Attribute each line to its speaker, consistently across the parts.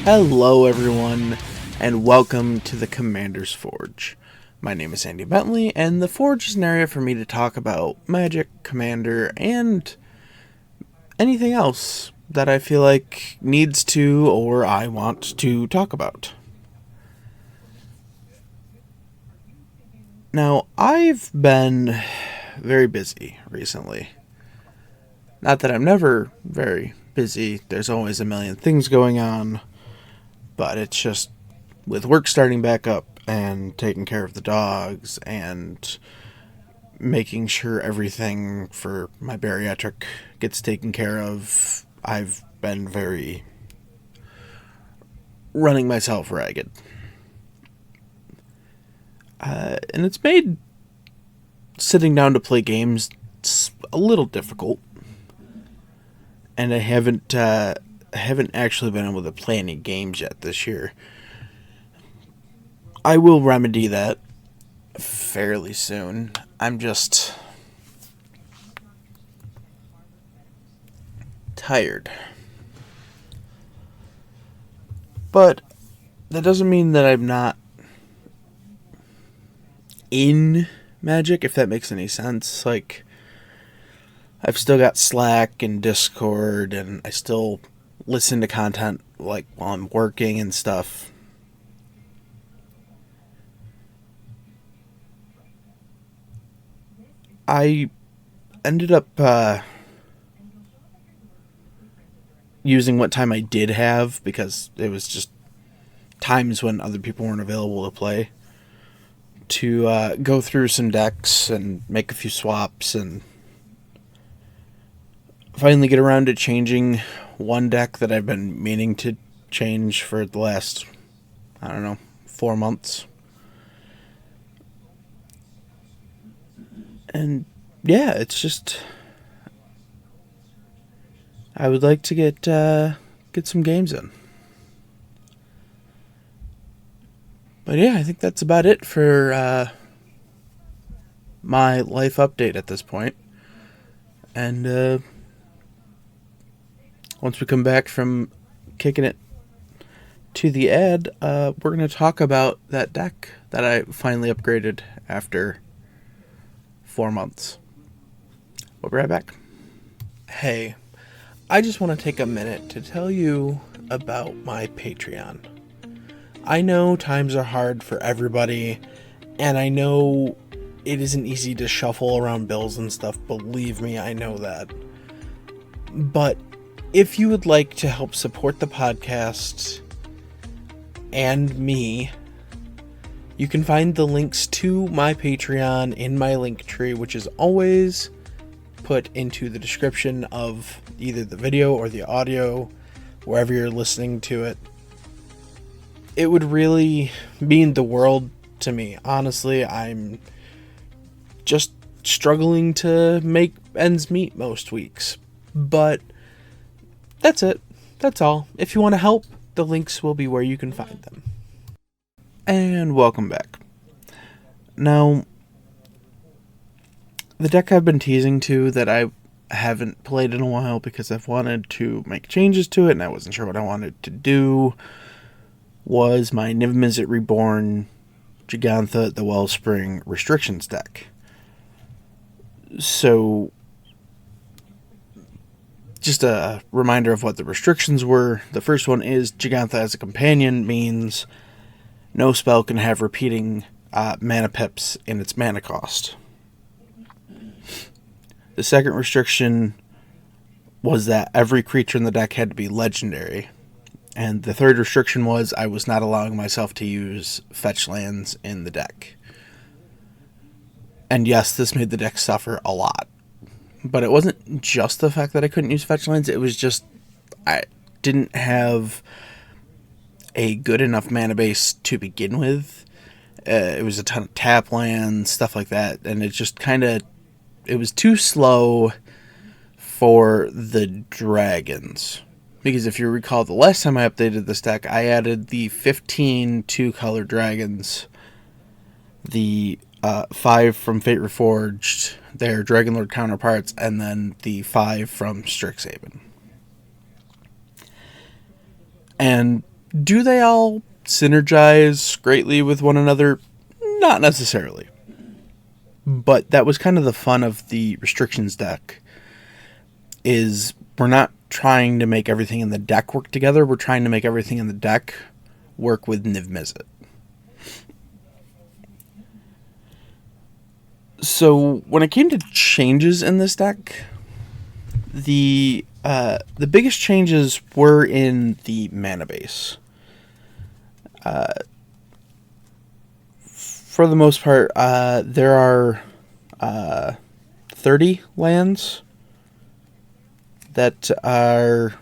Speaker 1: Hello everyone, and welcome to the Commander's Forge. My name is Andy Bentley, and the Forge is an area for me to talk about Magic, Commander, and anything else that I feel like needs to or I want to talk about. Now, I've been very busy recently. Not that I'm never very busy, there's always a million things going on. But it's just, with work starting back up and taking care of the dogs and making sure everything for my bariatric gets taken care of, I've been very running myself ragged. And it's made sitting down to play games a little difficult. And I haven't actually been able to play any games yet this year. I will remedy that fairly soon. I'm just tired. But that doesn't mean that I'm not in Magic, if that makes any sense. Like, I've still got Slack and Discord, and I still listen to content like while I'm working and stuff. I ended up using what time I did have, because it was just times when other people weren't available to play, to go through some decks and make a few swaps and finally get around to changing one deck that I've been meaning to change for the last, 4 months. And yeah, it's just, I would like to get some games in. But yeah, I think that's about it for my life update at this point. And once we come back from kicking it to the ad, we're going to talk about that deck that I finally upgraded after 4 months. We'll be right back. Hey, I just want to take a minute to tell you about my Patreon. I know times are hard for everybody, and I know it isn't easy to shuffle around bills and stuff. Believe me, I know that. But if you would like to help support the podcast and me, you can find the links to my Patreon in my link tree, which is always put into the description of either the video or the audio, wherever you're listening to it. It would really mean the world to me. Honestly, I'm just struggling to make ends meet most weeks. But that's it. That's all. If you want to help, the links will be where you can find them. And welcome back. Now, the deck I've been teasing to that I haven't played in a while because I've wanted to make changes to it and I wasn't sure what I wanted to do was my Niv-Mizzet Reborn Jegantha the Wellspring Restrictions deck. So, just a reminder of what the restrictions were. The first one is Jegantha as a companion means no spell can have repeating mana pips in its mana cost. The second restriction was that every creature in the deck had to be legendary. And the third restriction was I was not allowing myself to use fetch lands in the deck. And yes, this made the deck suffer a lot. But it wasn't just the fact that I couldn't use fetch lands, it was just I didn't have a good enough mana base to begin with. It was a ton of tap lands, stuff like that, and it just it was too slow for the dragons. Because if you recall, the last time I updated this deck, I added the 15 two-color dragons, the 5 from Fate Reforged, their Dragonlord counterparts, and then the 5 from Strixhaven. And Do they all synergize greatly with one another? Not necessarily. But that was kind of the fun of the restrictions deck, is we're not trying to make everything in the deck work together, we're trying to make everything in the deck work with Niv-Mizzet. So when it came to changes in this deck, the biggest changes were in the mana base. For the most part, there are 30 lands that are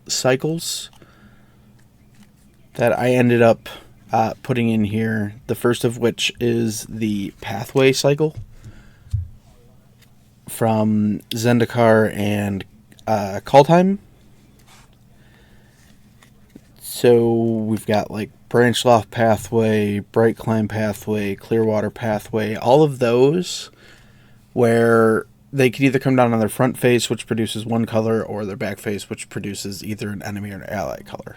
Speaker 1: cycles that I ended up putting in here. The first of which is the Pathway cycle from Zendikar and Kaldheim. So we've got like Branchloft Pathway, Bright Climb Pathway, Clearwater Pathway, all of those where they could either come down on their front face, which produces one color, or their back face, which produces either an enemy or an ally color.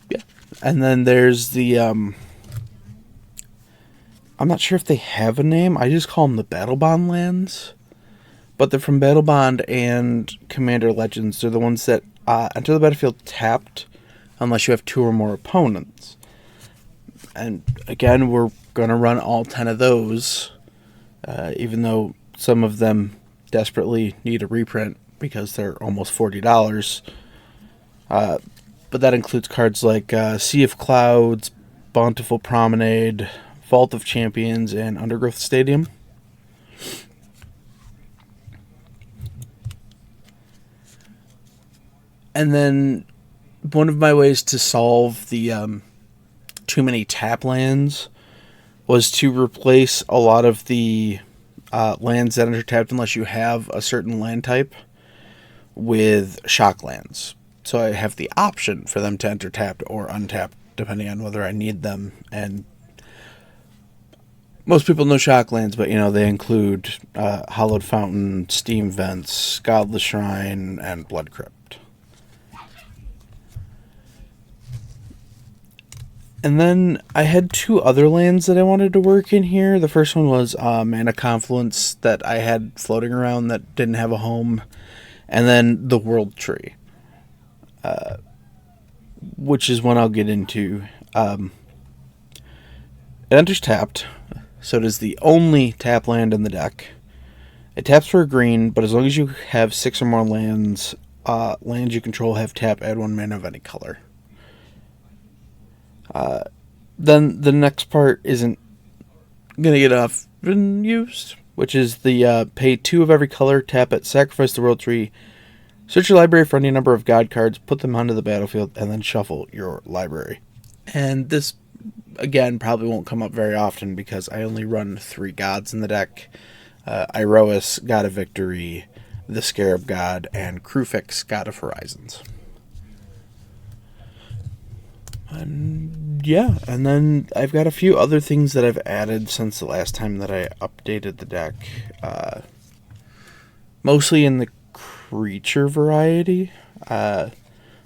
Speaker 1: Yeah. And then there's the, I'm not sure if they have a name. I just call them the Battle Bond lands. But they're from Battle Bond and Commander Legends. They're the ones that enter the battlefield tapped unless you have 2 or more opponents. And again, we're going to run all 10 of those, even though some of them desperately need a reprint because they're almost $40. But that includes cards like Sea of Clouds, Bountiful Promenade, Vault of Champions, and Undergrowth Stadium. And then one of my ways to solve the too many tap lands was to replace a lot of the lands that enter tapped unless you have a certain land type with shock lands. So I have the option for them to enter tapped or untapped depending on whether I need them. And most people know shock lands, but they include Hallowed Fountain, Steam Vents, Godless Shrine, and Blood Crypt. And then I had 2 other lands that I wanted to work in here. The first one was Mana Confluence that I had floating around that didn't have a home. And then the World Tree, which is one I'll get into. It enters tapped, so it is the only tap land in the deck. It taps for a green, but as long as you have 6 or more lands, lands you control have tap, add 1 mana of any color. Then the next part isn't going to get often used, which is the pay 2 of every color, tap it, sacrifice the World Tree, search your library for any number of God cards, put them onto the battlefield, and then shuffle your library. And this, again, probably won't come up very often because I only run 3 gods in the deck. Iroas, God of Victory, the Scarab God, and Krufix, God of Horizons. And yeah, and then I've got a few other things that I've added since the last time that I updated the deck. Mostly in the creature variety.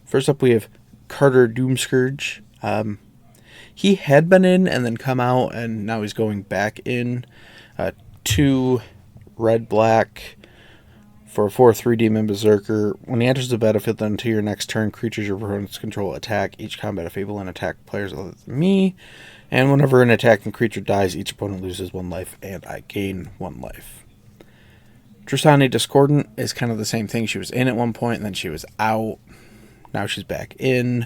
Speaker 1: First up we have Carter Doomscourge. He had been in and then come out, and now he's going back in. 2 red-black for a 4/3 Demon Berserker. When he enters the battlefield until your next turn, creatures your opponents control attack each combat if able and attack players other than me. And whenever an attacking creature dies, each opponent loses 1 life and I gain 1 life. Tristani Discordant is kind of the same thing. She was in at one point and then she was out. Now she's back in.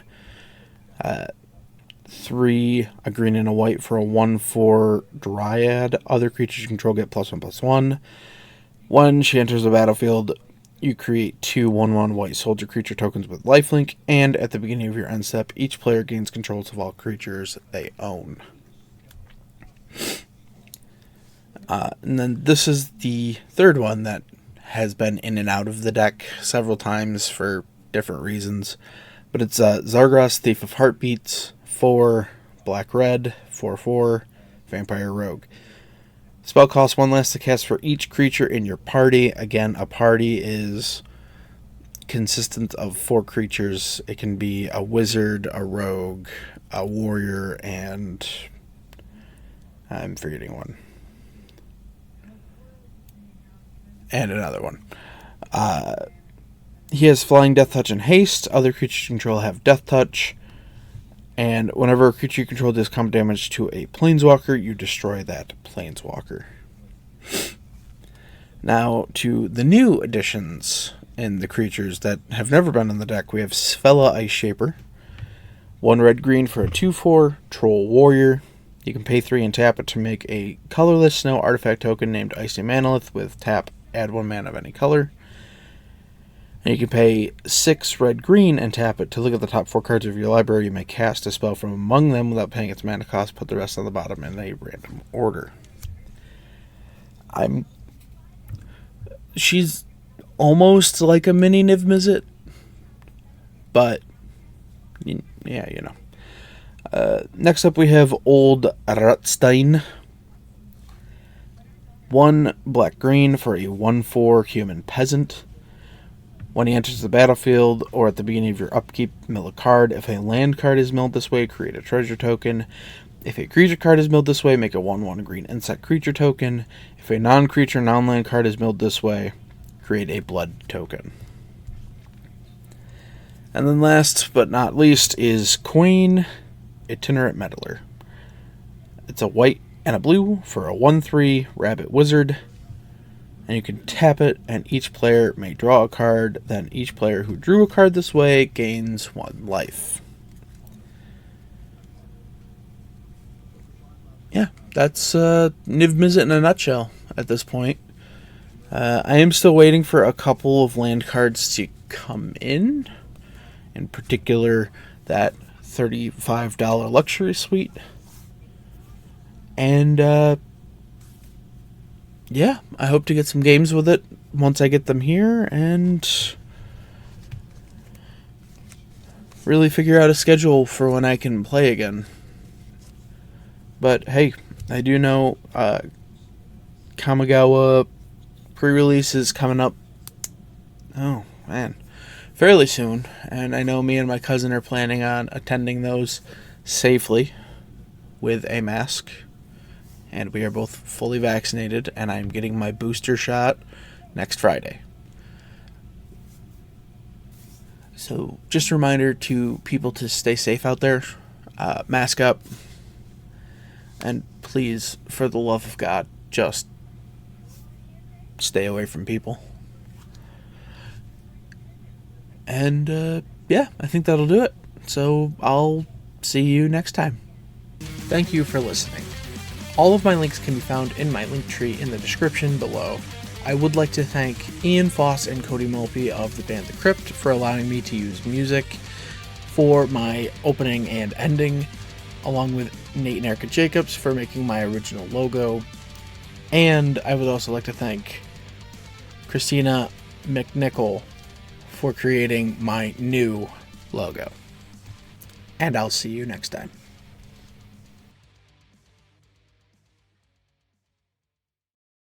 Speaker 1: 3, a green and a white for a 1/4 Dryad. Other creatures you control get +1/+1. When she enters the battlefield, you create 2 1/1 white soldier creature tokens with lifelink, and at the beginning of your end step, each player gains controls of all creatures they own. And then this is the third one that has been in and out of the deck several times for different reasons. But it's Zargras, Thief of Heartbeats, 4, black-red, 4/4, Vampire Rogue. Spell costs 1 less to cast for each creature in your party. Again, a party is consistent of 4 creatures. It can be a wizard, a rogue, a warrior, and I'm forgetting one. And another one. He has Flying, Death Touch, and Haste. Other creatures you control have Death Touch. And whenever a creature you control does combat damage to a Planeswalker, you destroy that Planeswalker. Now, to the new additions in the creatures that have never been in the deck, we have Svella Ice Shaper. 1 red-green for a 2/4 Troll Warrior. You can pay 3 and tap it to make a colorless snow artifact token named Icy Manolith with tap, add 1 mana of any color. And you can pay 6 red-green and tap it to look at the top 4 cards of your library. You may cast a spell from among them without paying its mana cost. Put the rest on the bottom in a random order. She's almost like a mini Niv-Mizzet, but yeah, you know. Next up we have Old Rutstein. 1 black-green for a 1/4 human peasant. When he enters the battlefield or at the beginning of your upkeep, mill a card. If a land card is milled this way, create a treasure token. If a creature card is milled this way, make a 1/1 green insect creature token. If a non-creature, non-land card is milled this way, create a blood token. And then last but not least is Queen, Itinerant Meddler. It's a white and a blue for a 1/3 rabbit wizard. And you can tap it, and each player may draw a card. Then each player who drew a card this way gains 1 life. Yeah, that's Niv-Mizzet in a nutshell at this point. I am still waiting for a couple of land cards to come in particular that $35 luxury suite. And yeah, I hope to get some games with it once I get them here and really figure out a schedule for when I can play again. But hey, I do know Kamigawa pre-release is coming up, oh man, fairly soon. And I know me and my cousin are planning on attending those safely with a mask. And we are both fully vaccinated, and I'm getting my booster shot next Friday. So just a reminder to people to stay safe out there, mask up, and please, for the love of God, just stay away from people. And yeah, I think that'll do it. So I'll see you next time. Thank you for listening. All of my links can be found in my link tree in the description below. I would like to thank Ian Foss and Cody Mulpey of the band The Crypt for allowing me to use music for my opening and ending, along with Nate and Erica Jacobs for making my original logo. And I would also like to thank Christina McNichol for creating my new logo. And I'll see you next time.